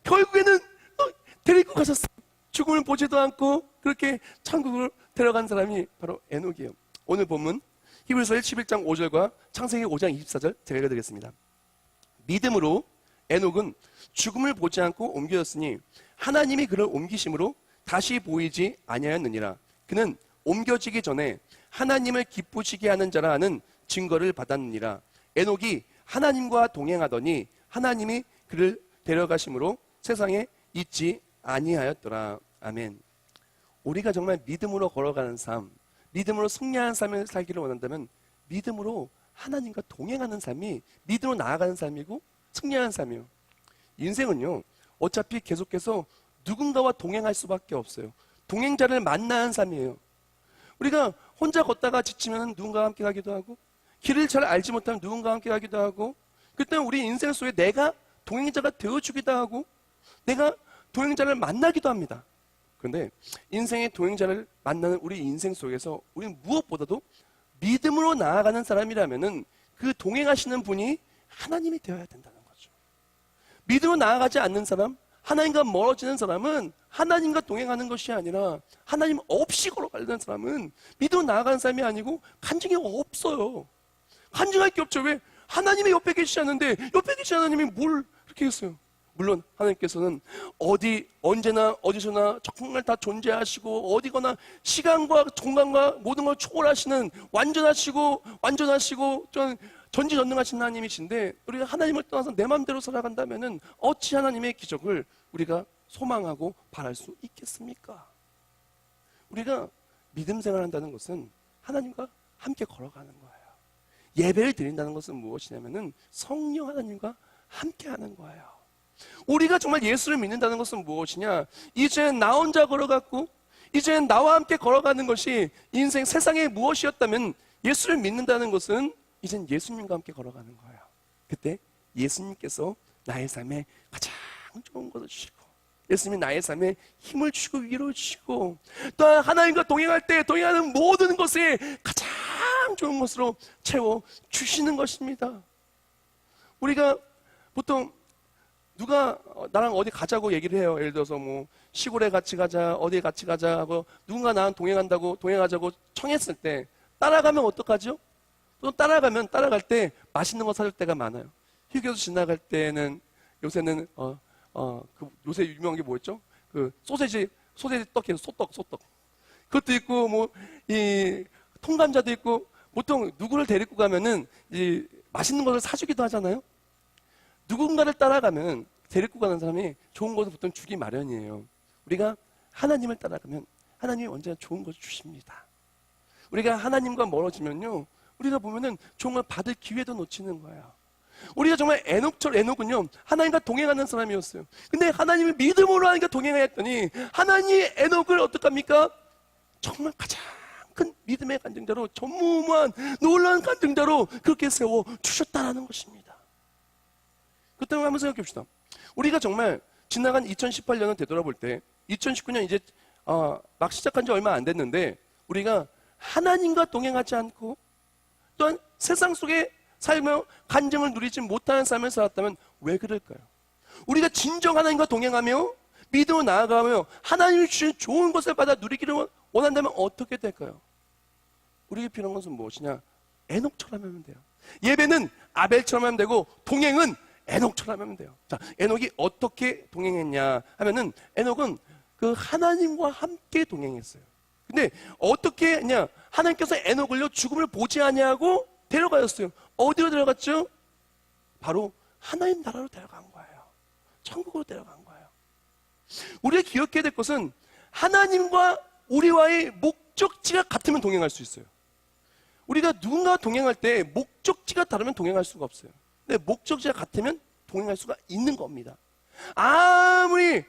결국에는 데리고 가셨어요. 죽음을 보지도 않고 그렇게 천국으로 데려간 사람이 바로 에녹이에요. 오늘 본문 히브리서 11장 5절과 창세기 5장 24절 제가 읽어드리겠습니다. 믿음으로 에녹은 죽음을 보지 않고 옮겨졌으니 하나님이 그를 옮기심으로 다시 보이지 아니하였느니라. 그는 옮겨지기 전에 하나님을 기쁘시게 하는 자라 하는 증거를 받았느니라. 에녹이 하나님과 동행하더니 하나님이 그를 데려가심으로 세상에 있지 아니하였더라. 아멘. 우리가 정말 믿음으로 걸어가는 삶, 믿음으로 승리하는 삶을 살기를 원한다면 믿음으로 하나님과 동행하는 삶이 믿음으로 나아가는 삶이고 승리하는 삶이에요. 인생은요, 어차피 계속해서 누군가와 동행할 수밖에 없어요. 동행자를 만나는 삶이에요. 우리가 혼자 걷다가 지치면 누군가와 함께 가기도 하고, 길을 잘 알지 못하면 누군가와 함께 가기도 하고, 그때는 우리 인생 속에 내가 동행자가 되어주기도 하고, 내가 동행자를 만나기도 합니다. 그런데 인생의 동행자를 만나는 우리 인생 속에서 우리는 무엇보다도 믿음으로 나아가는 사람이라면은 그 동행하시는 분이 하나님이 되어야 된다는 거죠. 믿음으로 나아가지 않는 사람, 하나님과 멀어지는 사람은 하나님과 동행하는 것이 아니라 하나님 없이 걸어가는 사람은 믿음으로 나아가는 사람이 아니고 간증이 없어요. 간증할 게 없죠. 왜? 하나님이 옆에 계시지 않는데 옆에 계신 하나님이 뭘 그렇게 했어요? 물론 하나님께서는 언제나 어디서나 정말 다 존재하시고 어디거나 시간과 공간과 모든 걸 초월하시는 완전하시고 좀 전지전능하신 하나님이신데, 우리가 하나님을 떠나서 내 마음대로 살아간다면은 어찌 하나님의 기적을 우리가 소망하고 바랄 수 있겠습니까? 우리가 믿음 생활한다는 것은 하나님과 함께 걸어가는 거예요. 예배를 드린다는 것은 무엇이냐면은 성령 하나님과 함께 하는 거예요. 우리가 정말 예수를 믿는다는 것은 무엇이냐? 이제는 나 혼자 걸어갔고 이제는 나와 함께 걸어가는 것이 인생 세상에 무엇이었다면 예수를 믿는다는 것은 이젠 예수님과 함께 걸어가는 거예요. 그때 예수님께서 나의 삶에 가장 좋은 것을 주시고, 예수님이 나의 삶에 힘을 주시고 위로를 주시고, 또한 하나님과 동행할 때 동행하는 모든 것에 가장 좋은 것으로 채워주시는 것입니다. 우리가 보통 누가 나랑 어디 가자고 얘기를 해요. 예를 들어서 뭐 시골에 같이 가자, 어디에 같이 가자 하고 누군가 나랑 동행하자고 청했을 때 따라가면 어떡하죠? 또 따라갈 때 맛있는 거 사줄 때가 많아요. 휴게소 지나갈 때는 요새는 그 요새 유명한 게 뭐였죠? 그 소세지 떡이에요. 소떡. 그것도 있고 뭐 이 통감자도 있고, 보통 누구를 데리고 가면은 이 맛있는 것을 사주기도 하잖아요. 누군가를 따라가면 데리고 가는 사람이 좋은 것을 보통 주기 마련이에요. 우리가 하나님을 따라가면 하나님이 언제나 좋은 것을 주십니다. 우리가 하나님과 멀어지면요, 우리가 보면은 좋은 걸 받을 기회도 놓치는 거예요. 우리가 정말 에녹은요, 하나님과 동행하는 사람이었어요. 근데 하나님을 믿음으로 하니까 동행하였더니 하나님의 에녹을 어떡합니까? 정말 가장 큰 믿음의 간증자로, 전무후무한 놀라운 간증자로 그렇게 세워 주셨다라는 것입니다. 그 때문에 한번 생각해 봅시다. 우리가 정말 지나간 2018년을 되돌아볼 때 2019년 이제 막 시작한 지 얼마 안 됐는데 우리가 하나님과 동행하지 않고 또한 세상 속에 살며 간증을 누리지 못하는 삶을 살았다면 왜 그럴까요? 우리가 진정 하나님과 동행하며 믿음으로 나아가며 하나님이 주신 좋은 것을 받아 누리기를 원한다면 어떻게 될까요? 우리에게 필요한 것은 무엇이냐? 에녹처럼 하면 돼요. 예배는 아벨처럼 하면 되고 동행은 에녹처럼 하면 돼요. 자, 에녹이 어떻게 동행했냐 하면은 에녹은 그 하나님과 함께 동행했어요. 근데 어떻게 했냐? 하나님께서 에녹을요 죽음을 보지 아니하고 데려가셨어요. 어디로 데려갔죠? 바로 하나님 나라로 데려간 거예요. 천국으로 데려간 거예요. 우리가 기억해야 될 것은 하나님과 우리와의 목적지가 같으면 동행할 수 있어요. 우리가 누군가와 동행할 때 목적지가 다르면 동행할 수가 없어요. 근데 목적지가 같으면 동행할 수가 있는 겁니다. 아무리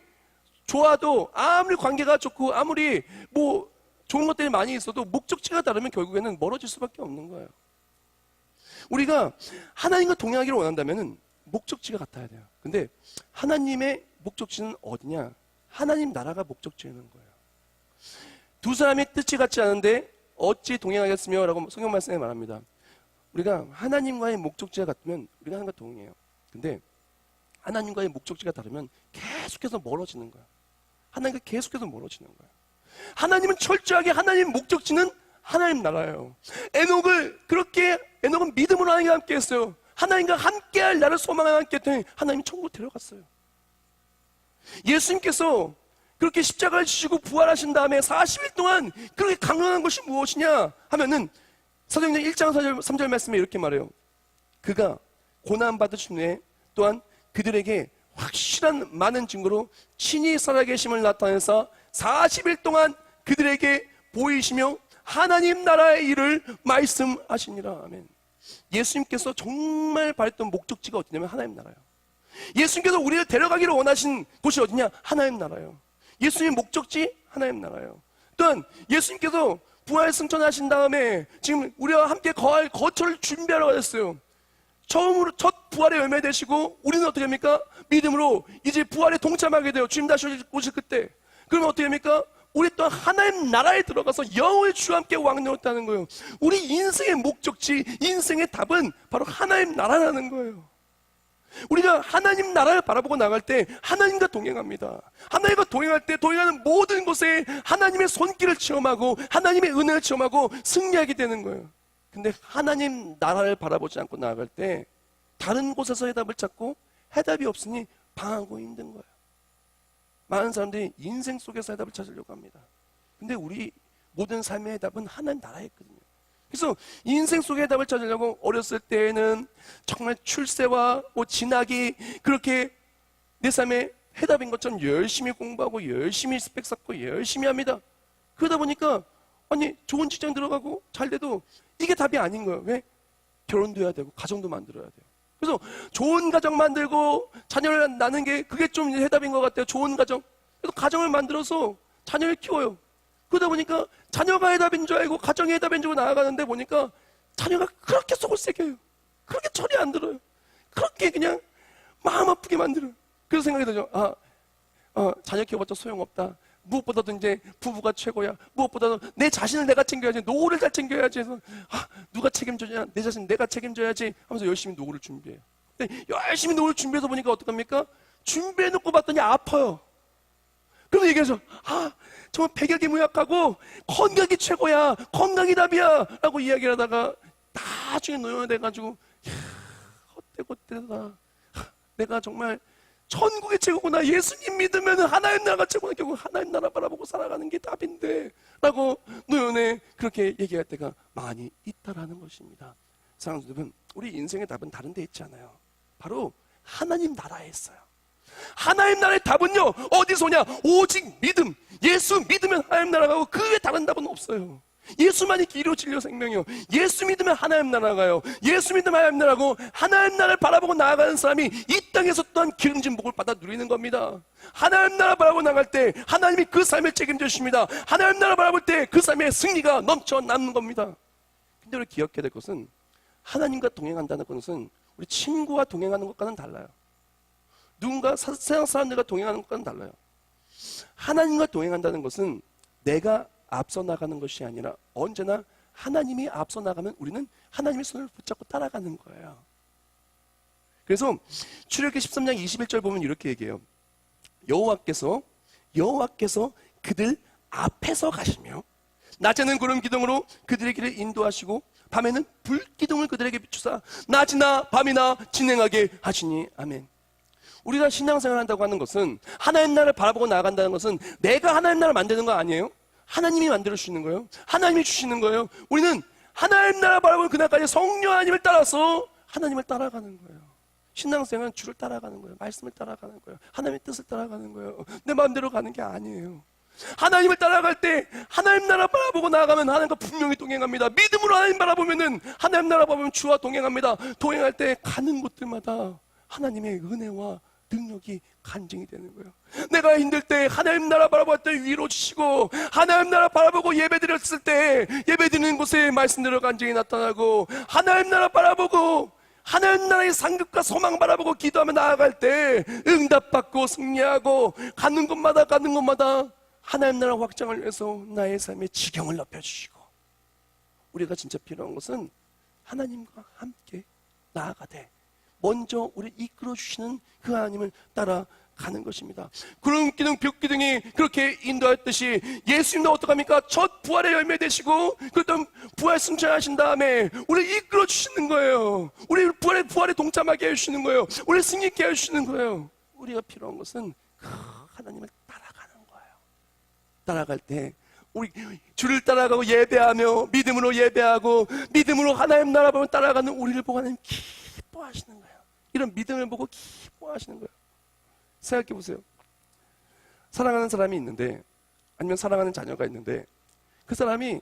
좋아도, 아무리 관계가 좋고, 아무리 뭐 좋은 것들이 많이 있어도 목적지가 다르면 결국에는 멀어질 수밖에 없는 거예요. 우리가 하나님과 동행하기를 원한다면 목적지가 같아야 돼요. 근데 하나님의 목적지는 어디냐? 하나님 나라가 목적지라는 거예요. 두 사람의 뜻이 같지 않은데 어찌 동행하겠으며? 라고 성경 말씀에 말합니다. 우리가 하나님과의 목적지가 같으면 우리가 하나님과 동행해요. 근데 하나님과의 목적지가 다르면 계속해서 멀어지는 거예요. 하나님과 계속해서 멀어지는 거예요. 하나님은 철저하게 하나님 목적지는 하나님 나라예요. 에녹은 믿음으로 하나님과 함께 했어요. 하나님과 함께할 나를 소망하며 함께 했더니 하나님이 천국으로 데려갔어요. 예수님께서 그렇게 십자가를 지시고 부활하신 다음에 40일 동안 그렇게 강론한 것이 무엇이냐 하면은 사도행전 1장 3절 말씀에 이렇게 말해요. 그가 고난받으신 후에 또한 그들에게 확실한 많은 증거로 친히 살아계심을 나타내서 40일 동안 그들에게 보이시며 하나님 나라의 일을 말씀하시니라. 아멘. 예수님께서 정말 바랬던 목적지가 어디냐면 하나님 나라예요. 예수님께서 우리를 데려가기를 원하신 곳이 어디냐? 하나님 나라예요. 예수님의 목적지 하나님 나라예요. 또한 예수님께서 부활 승천하신 다음에 지금 우리와 함께 거할 거처를 준비하러 가셨어요. 첫 부활의 열매 되시고 우리는 어떻게 합니까? 믿음으로 이제 부활에 동참하게 돼요. 주님 다시 오실 그때. 그러면 어떻게 합니까? 우리 또한 하나님 나라에 들어가서 영원히 주와 함께 왕노릇하는 거예요. 우리 인생의 목적지, 인생의 답은 바로 하나님 나라라는 거예요. 우리가 하나님 나라를 바라보고 나갈 때 하나님과 동행합니다. 하나님과 동행할 때 동행하는 모든 곳에 하나님의 손길을 체험하고 하나님의 은혜를 체험하고 승리하게 되는 거예요. 근데 하나님 나라를 바라보지 않고 나아갈 때 다른 곳에서 해답을 찾고 해답이 없으니 방황하고 힘든 거예요. 많은 사람들이 인생 속에서 해답을 찾으려고 합니다. 근데 우리 모든 삶의 해답은 하나님 나라에 있거든요. 그래서 인생 속의 해답을 찾으려고 어렸을 때에는 정말 출세와 뭐 진학이 그렇게 내 삶의 해답인 것처럼 열심히 공부하고 열심히 스펙 쌓고 열심히 합니다. 그러다 보니까 아니 좋은 직장 들어가고 잘 돼도 이게 답이 아닌 거예요. 왜? 결혼도 해야 되고 가정도 만들어야 돼요. 그래서 좋은 가정 만들고 자녀를 낳는 게 그게 좀 해답인 것 같아요. 좋은 가정. 그래서 가정을 만들어서 자녀를 키워요. 그러다 보니까 자녀가 해답인 줄 알고 가정이 해답인 줄 알고 나아가는데 보니까 자녀가 그렇게 속을 새겨요. 그렇게 철이 안 들어요. 그렇게 그냥 마음 아프게 만들어요. 그래서 생각이 들죠. 자녀 키워봤자 소용없다. 무엇보다도 이제 부부가 최고야. 무엇보다도 내 자신을 내가 챙겨야지. 노후를 잘 챙겨야지 해서 누가 책임져야 내 자신 내가 책임져야지 하면서 열심히 노후를 준비해요. 근데 열심히 노후를 준비해서 보니까 어떡합니까? 준비해놓고 봤더니 아파요. 그래서 얘기해서 정말 백약이 무약하고 건강이 최고야. 건강이 답이야. 라고 이야기를 하다가 나중에 노년이 돼가지고 헛되다. 내가 정말 천국이 최고구나. 예수님 믿으면 하나님 나라가 최고구나. 결국 하나님 나라 바라보고 살아가는 게 답인데 라고 노년에 그렇게 얘기할 때가 많이 있다라는 것입니다. 사랑하는 여러분, 우리 인생의 답은 다른 데 있지 않아요. 바로 하나님 나라에 있어요. 하나님 나라의 답은요, 어디서 오냐? 오직 믿음. 예수 믿으면 하나님 나라가 고 그 외에 다른 답은 없어요. 예수만이 길이요 진리요 생명이요. 예수 믿으면 하나님 나라가요. 예수 믿으면 하나님 나라고, 하나님 나라를 바라보고 나아가는 사람이 이 땅에서 또한 기름진 복을 받아 누리는 겁니다. 하나님 나라 바라보고 나갈 때 하나님이 그 삶을 책임져 주십니다. 하나님 나라 바라볼 때 그 삶의 승리가 넘쳐 남는 겁니다. 근데 우리 기억해야 될 것은, 하나님과 동행한다는 것은 우리 친구와 동행하는 것과는 달라요. 누군가 세상 사람들과 동행하는 것과는 달라요. 하나님과 동행한다는 것은 내가 앞서 나가는 것이 아니라 언제나 하나님이 앞서 나가면 우리는 하나님의 손을 붙잡고 따라가는 거예요. 그래서 출애굽기 13장 21절 보면 이렇게 얘기해요. 여호와께서 그들 앞에서 가시며 낮에는 구름 기둥으로 그들의 길을 인도하시고 밤에는 불 기둥을 그들에게 비추사 낮이나 밤이나 진행하게 하시니 아멘. 우리가 신앙생활을 한다고 하는 것은, 하나님 나라를 바라보고 나아간다는 것은 내가 하나님 나라를 만드는 거 아니에요. 하나님이 만들어 주시는 거예요. 하나님이 주시는 거예요. 우리는 하나님 나라 바라보는 그날까지 성령 하나님을 따라서 하나님을 따라가는 거예요. 신앙생활은 주를 따라가는 거예요. 말씀을 따라가는 거예요. 하나님의 뜻을 따라가는 거예요. 내 마음대로 가는 게 아니에요. 하나님을 따라갈 때 하나님 나라 바라보고 나아가면 하나님과 분명히 동행합니다. 믿음으로 하나님 바라보면은 하나님 나라 바라보면 주와 동행합니다. 동행할 때 가는 곳들마다 하나님의 은혜와 능력이 간증이 되는 거예요. 내가 힘들 때 하나님 나라 바라볼 때 위로 주시고, 하나님 나라 바라보고 예배 드렸을 때 예배 드리는 곳에 말씀대로 간증이 나타나고, 하나님 나라 바라보고 하나님 나라의 상급과 소망 바라보고 기도하며 나아갈 때 응답받고 승리하고, 가는 곳마다 하나님 나라 확장을 위해서 나의 삶의 지경을 높여주시고, 우리가 진짜 필요한 것은 하나님과 함께 나아가되 먼저 우리를 이끌어주시는 그 하나님을 따라가는 것입니다. 구름 기둥, 벽 기둥이 그렇게 인도했듯이 예수님도 어떡합니까? 첫 부활의 열매 되시고 그랬던 부활 승천하신 다음에 우리를 이끌어주시는 거예요. 우리 부활에 동참하게 해주시는 거예요. 우리를 승리케 해주시는 거예요. 우리가 필요한 것은 그 하나님을 따라가는 거예요. 따라갈 때 우리 주를 따라가고 예배하며 믿음으로 예배하고 믿음으로 하나님 나라 보면 따라가는 우리를 보고 하나님 기뻐하시는 거예요. 이런 믿음을 보고 기뻐하시는 거예요. 생각해 보세요. 사랑하는 사람이 있는데, 아니면 사랑하는 자녀가 있는데, 그 사람이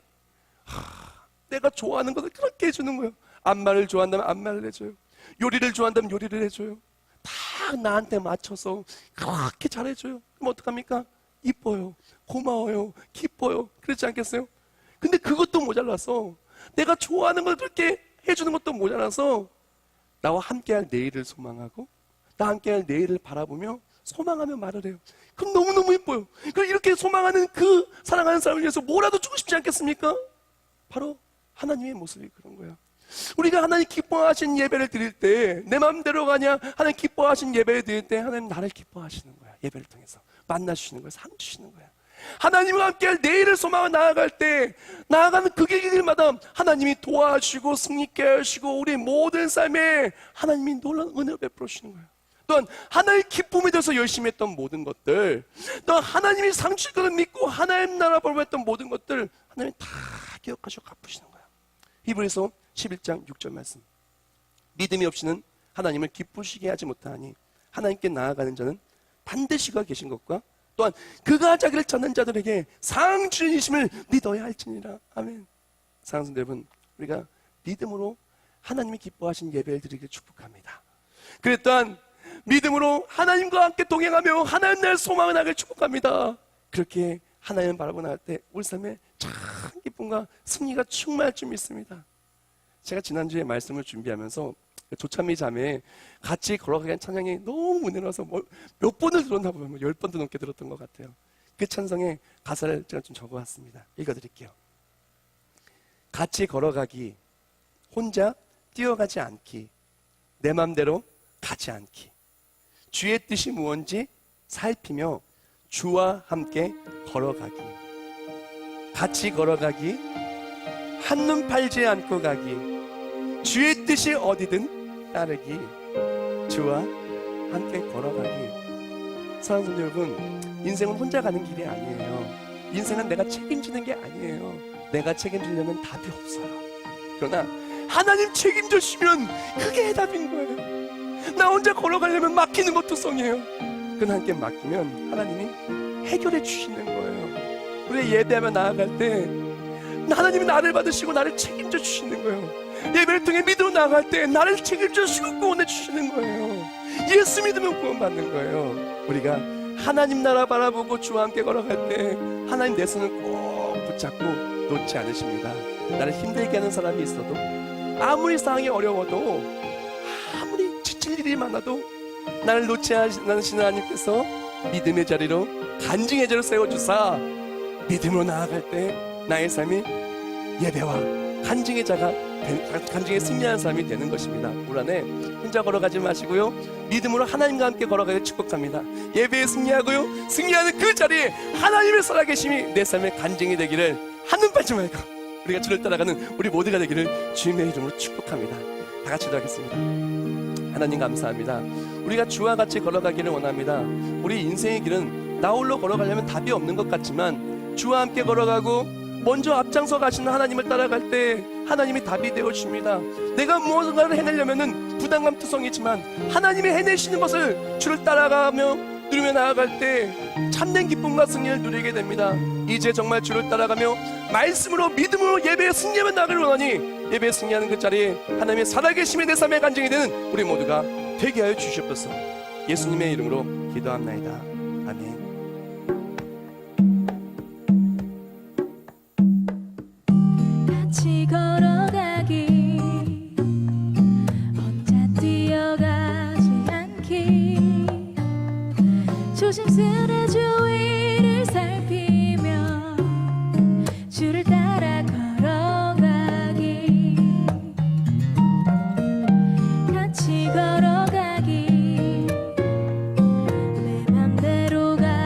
내가 좋아하는 것을 그렇게 해주는 거예요. 안마를 좋아한다면 안마를 해줘요. 요리를 좋아한다면 요리를 해줘요. 다 나한테 맞춰서 그렇게 잘해줘요. 그럼 어떡합니까? 이뻐요, 고마워요, 기뻐요. 그렇지 않겠어요? 근데 그것도 모자라서, 내가 좋아하는 걸 그렇게 해주는 것도 모자라서 나와 함께할 내일을 소망하고 나와 함께할 내일을 바라보며 소망하며 말을 해요. 그럼 너무너무 예뻐요. 그럼 이렇게 소망하는 그 사랑하는 사람을 위해서 뭐라도 주고 싶지 않겠습니까? 바로 하나님의 모습이 그런 거예요. 우리가 하나님 기뻐하신 예배를 드릴 때 내 마음대로 가냐? 하나님 기뻐하신 예배를 드릴 때 하나님 나를 기뻐하시는 거야. 예배를 통해서 만나주시는 거예요. 상 주시는 거예요. 하나님과 함께할 내일을 소망하며 나아갈 때, 나아가는 그 길마다 하나님이 도와주시고 승리케 하시고 우리 모든 삶에 하나님이 놀라운 은혜를 베풀어 주시는 거예요. 또한 하나님의 기쁨에 대해서 열심히 했던 모든 것들, 또한 하나님이 상 주실 것을 믿고 하나님 나라 보려고 했던 모든 것들 하나님이 다 기억하시고 갚으시는 거예요. 히브리서 11장 6절 말씀. 믿음이 없이는 하나님을 기쁘시게 하지 못하니 하나님께 나아가는 자는 반드시 그가 계신 것과 또한 그가 자기를 찾는 자들에게 상 주는 이심을 믿어야 할지니라. 아멘. 사랑하는 성도 여러분, 우리가 믿음으로 하나님이 기뻐하신 예배를 드리길 축복합니다. 그래 또한 믿음으로 하나님과 함께 동행하며 하나님 나라의 소망을 나길 축복합니다. 그렇게 하나님을 바라보고 나갈 때 우리 삶에 참 기쁨과 승리가 충만할 줄 믿습니다. 제가 지난주에 말씀을 준비하면서 조찬미 자매 같이 걸어가는 찬양이 너무 은혜로워서 몇 번을 들었나 보면 10번도 넘게 들었던 것 같아요. 그 찬송의 가사를 제가 좀 적어왔습니다. 읽어드릴게요. 같이 걸어가기, 혼자 뛰어가지 않기, 내 맘대로 가지 않기, 주의 뜻이 무언지 살피며 주와 함께 걸어가기, 같이 걸어가기, 한눈 팔지 않고 가기, 주의 뜻이 어디든 따르기, 주와 함께 걸어가기. 사랑하는 성도 여러분, 인생은 혼자 가는 길이 아니에요. 인생은 내가 책임지는 게 아니에요. 내가 책임지려면 답이 없어요. 그러나 하나님 책임져 주시면 그게 해답인 거예요. 나 혼자 걸어가려면 막히는 것도 성이에요. 그 하나님께 맡기면 하나님이 해결해 주시는 거예요. 우리 예배하며 나아갈 때 하나님이 나를 받으시고 나를 책임져 주시는 거예요. 예배를 통해 믿음으로 나아갈 때 나를 책임져 주시고 구원해 주시는 거예요. 예수 믿으면 구원받는 거예요. 우리가 하나님 나라 바라보고 주와 함께 걸어갈 때 하나님 내 손을 꼭 붙잡고 놓지 않으십니다. 나를 힘들게 하는 사람이 있어도, 아무리 상황이 어려워도, 아무리 지칠 일이 많아도 나를 놓지 않으시는 하나님께서 믿음의 자리로, 간증의 자리로 세워주사 믿음으로 나아갈 때 나의 삶이 예배와 간증의 간증에 승리하는 사람이 되는 것입니다. 올 한해 혼자 걸어가지 마시고요, 믿음으로 하나님과 함께 걸어가길 축복합니다. 예배에 승리하고요, 승리하는 그 자리에 하나님의 살아계심이 내 삶의 간증이 되기를 한눈 팔지 말고 우리가 주를 따라가는 우리 모두가 되기를 주님의 이름으로 축복합니다. 다 같이 기도하겠습니다. 하나님 감사합니다. 우리가 주와 같이 걸어가기를 원합니다. 우리 인생의 길은 나 홀로 걸어가려면 답이 없는 것 같지만 주와 함께 걸어가고 먼저 앞장서 가시는 하나님을 따라갈 때 하나님이 답이 되어 주십니다. 내가 무언가를 해내려면은 부담감투성이지만 하나님이 해내시는 것을 주를 따라가며 누리며 나아갈 때 참된 기쁨과 승리를 누리게 됩니다. 이제 정말 주를 따라가며 말씀으로 믿음으로 예배에 승리하며 나아가길 원하니 예배에 승리하는 그 자리에 하나님의 살아계심이 내 삶의 간증이 되는 우리 모두가 되게 하여 주시옵소서. 예수님의 이름으로 기도합나이다. 아멘. 같이 걸어가기 혼자 뛰어가지 않기 조심스레 주위를 살피며 주를 따라 걸어가기 같이 걸어가기 내 맘대로 가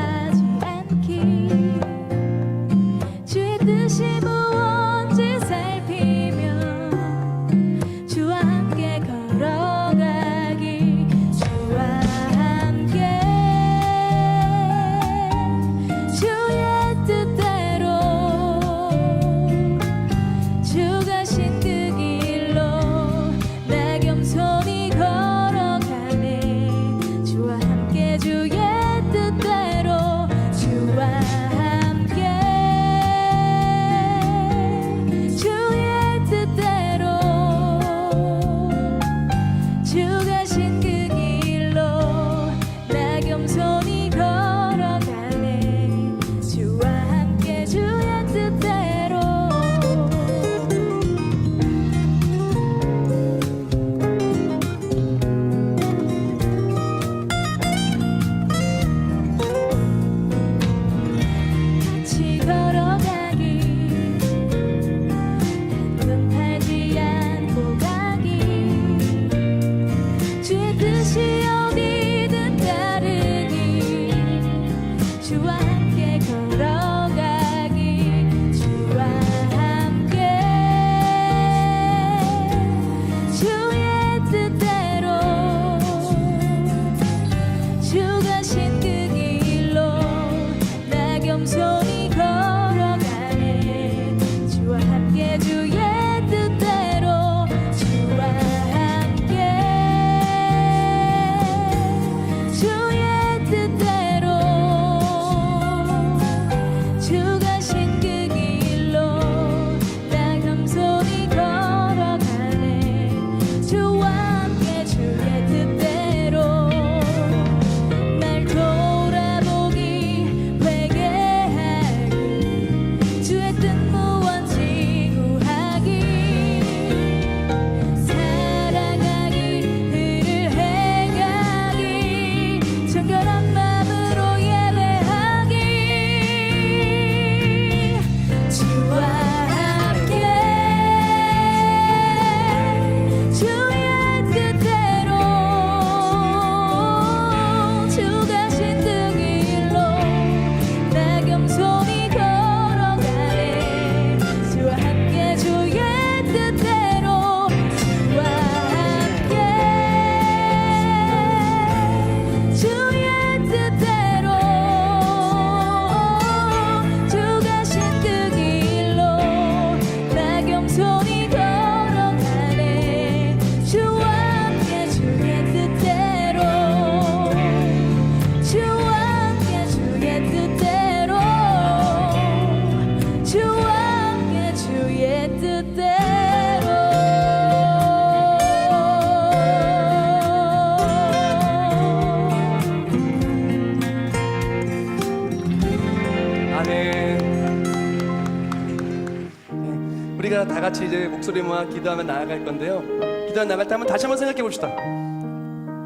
우리가 다 같이 이제 목소리 모아 기도하며 나아갈 건데요. 기도하며 나갈 때 한번 다시 한번 생각해 봅시다.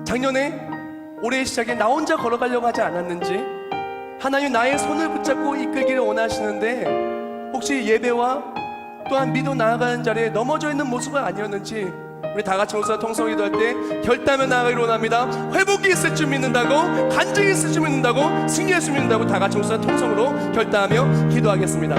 작년에 올해의 시작에 나 혼자 걸어가려고 하지 않았는지, 하나님 나의 손을 붙잡고 이끌기를 원하시는데 혹시 예배와 또한 믿어 나아가는 자리에 넘어져 있는 모습은 아니었는지, 우리 다 같이 목소리 통성 기도할 때 결단하며 나아가기를 원합니다. 회복이 있을 줄 믿는다고, 간증이 있을 줄 믿는다고, 승리할 줄 믿는다고 다 같이 목소리 통성으로 결단하며 기도하겠습니다.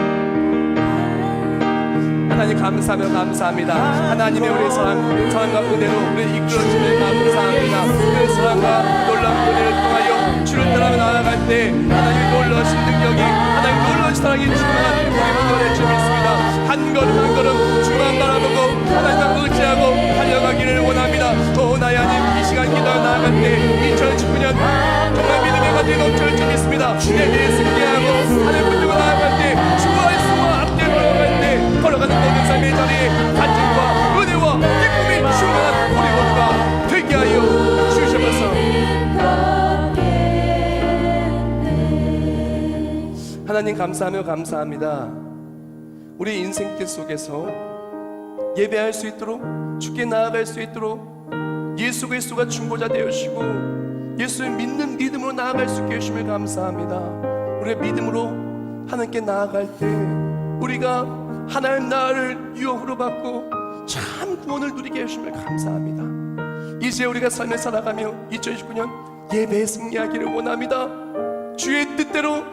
하나님 감사하며 감사합니다. 하나님의 우리 사랑과 은혜로 우리 이끌어주시는 감사합니다. 그 사랑과 놀라운 은혜를 통하여 주를 따라며 나아갈 때 하나님의 놀라우신 능력이, 하나님의 놀라우신 사랑이 충만한 우리 분들의 주 믿습니다. 한 걸음 한 걸음 주만 바라보고 하나님만 의지하고 달려가기를 원합니다. 오 나의 하나님, 이 시간 기도하며 나아갈 때 2019년 정말 믿음의 가득 넘쳐를 주 믿습니다. 예배에 승리하고 하나님 붙들고 나아갈 때 주와 예수와 앞에 걸어갈 때 걸어가는 모든 삶의 자리에 간증과 은혜와 기쁨이 충만한 우리 모두가 되게 하여 주시옵소서. 하나님 감사하며 감사합니다. 우리 인생길 속에서 예배할 수 있도록, 주께 나아갈 수 있도록 예수 그리스도가 중보자 되어주시고 예수를 믿는 믿음으로 나아갈 수 있게 해주시며 감사합니다. 우리가 믿음으로 하나님께 나아갈 때 우리가 하나님 나라를 유업으로 받고 참 구원을 누리게 해주시며 감사합니다. 이제 우리가 삶을 살아가며 2019년 예배에 승리하기를 원합니다. 주의 뜻대로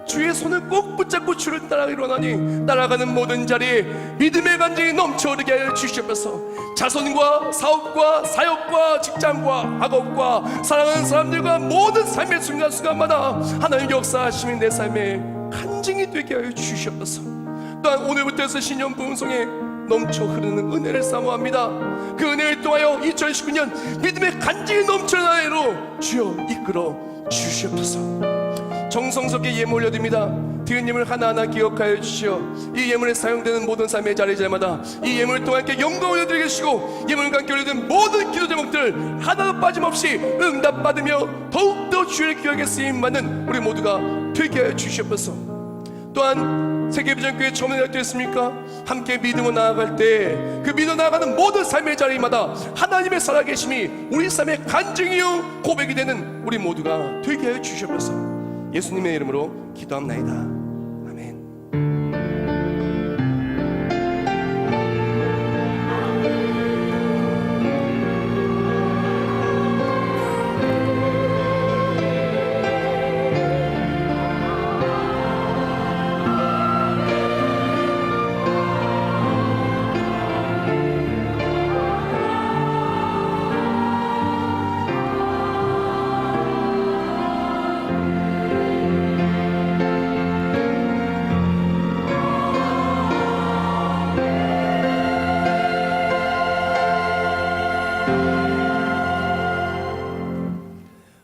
주의 손을 꼭 붙잡고 주를 따라가기를 원하니 따라가는 모든 자리에 믿음의 간증이 넘쳐오르게 하여 주시옵소서. 자손과 사업과 사역과 직장과 학업과 사랑하는 사람들과 모든 삶의 순간순간마다 하나님 역사하시는 내 삶의 간증이 되게 하여 주시옵소서. 또한 오늘부터 해서 신년 부흥성에 넘쳐 흐르는 은혜를 사모합니다. 그 은혜를 통하여 2019년 믿음의 간증이 넘쳐나는 은혜로 주여 이끌어 주시옵소서. 정성스럽게 예물 올려드립니다. 드린 예물 하나하나 기억하여 주시오. 이 예물에 사용되는 모든 삶의 자리자마다 이 예물을 통해 함께 영광을 올려드리게 해주시고, 예물과 함께 올려드린 모든 기도 제목들 하나도 빠짐없이 응답받으며 더욱더 주의 기억에 쓰임받는 우리 모두가 되게 하여 주시옵소서. 또한 세계비전교회 처음에 어땠습니까? 함께 믿음으로 나아갈 때 그 믿어 나아가는 모든 삶의 자리마다 하나님의 살아계심이 우리 삶의 간증이요 고백이 되는 우리 모두가 되게 하여 주시옵소서. 예수님의 이름으로 기도합나이다. 아멘.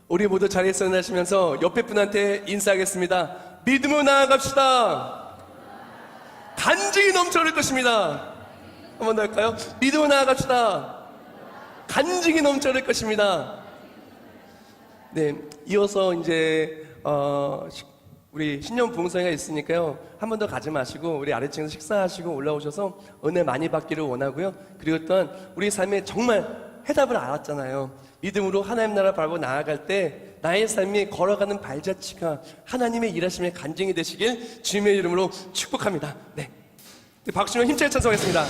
우리 모두 자리에서 일어나시면서 옆에 분한테 인사하겠습니다. 믿음으로 나아갑시다. 간증이 넘쳐날 것입니다. 한 번 더 할까요? 믿음으로 나아갑시다. 간증이 넘쳐날 것입니다. 네, 이어서 이제 우리 신년 부흥성회가 있으니까요, 한 번 더 가지 마시고 우리 아래층에서 식사하시고 올라오셔서 은혜 많이 받기를 원하고요. 그리고 또한 우리 삶에 정말 해답을 알았잖아요. 믿음으로 하나님 나라 바라보고 나아갈 때 나의 삶이 걸어가는 발자취가 하나님의 일하심의 간증이 되시길 주님의 이름으로 축복합니다. 네, 박수 치며 힘차게 찬송하겠습니다.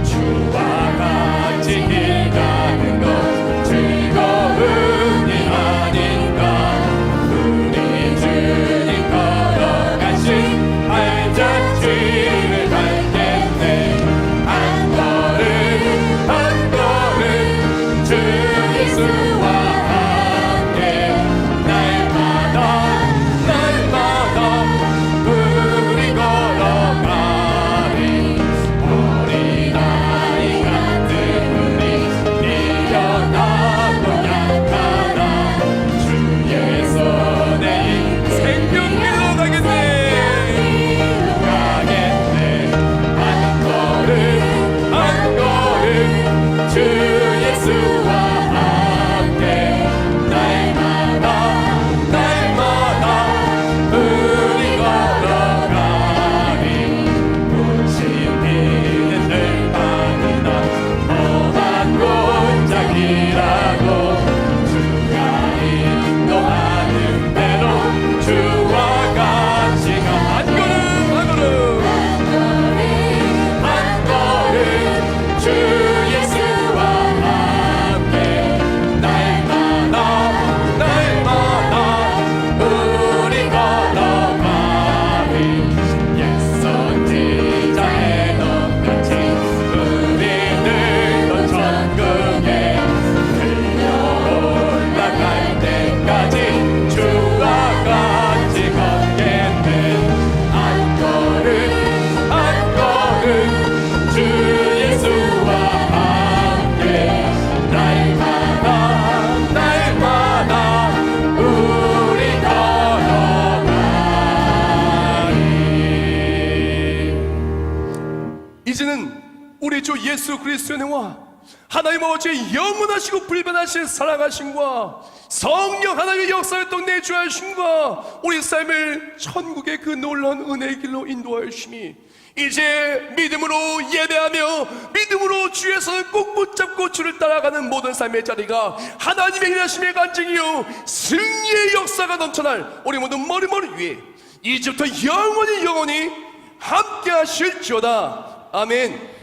주와 같이 길 가는 것 즐거움이 아닌가. 우리 주님 걸어가신 발자취를 밟겠네. 한 걸음 한 걸음 주 예수와 함께 날마다 주 예수 그리스도의 은혜와 하나님 아버지의 영원하시고 불변하신 사랑하심과 성령 하나님의 역사였던 내주하심과 우리 삶을 천국의 그 놀라운 은혜의 길로 인도하심이 이제 믿음으로 예배하며 믿음으로 주에서 꼭 붙잡고 주를 따라가는 모든 삶의 자리가 하나님의 일하심의 간증이요 승리의 역사가 넘쳐날 우리 모두 머리 위에 이제부터 영원히 함께 하실지어다. 아멘.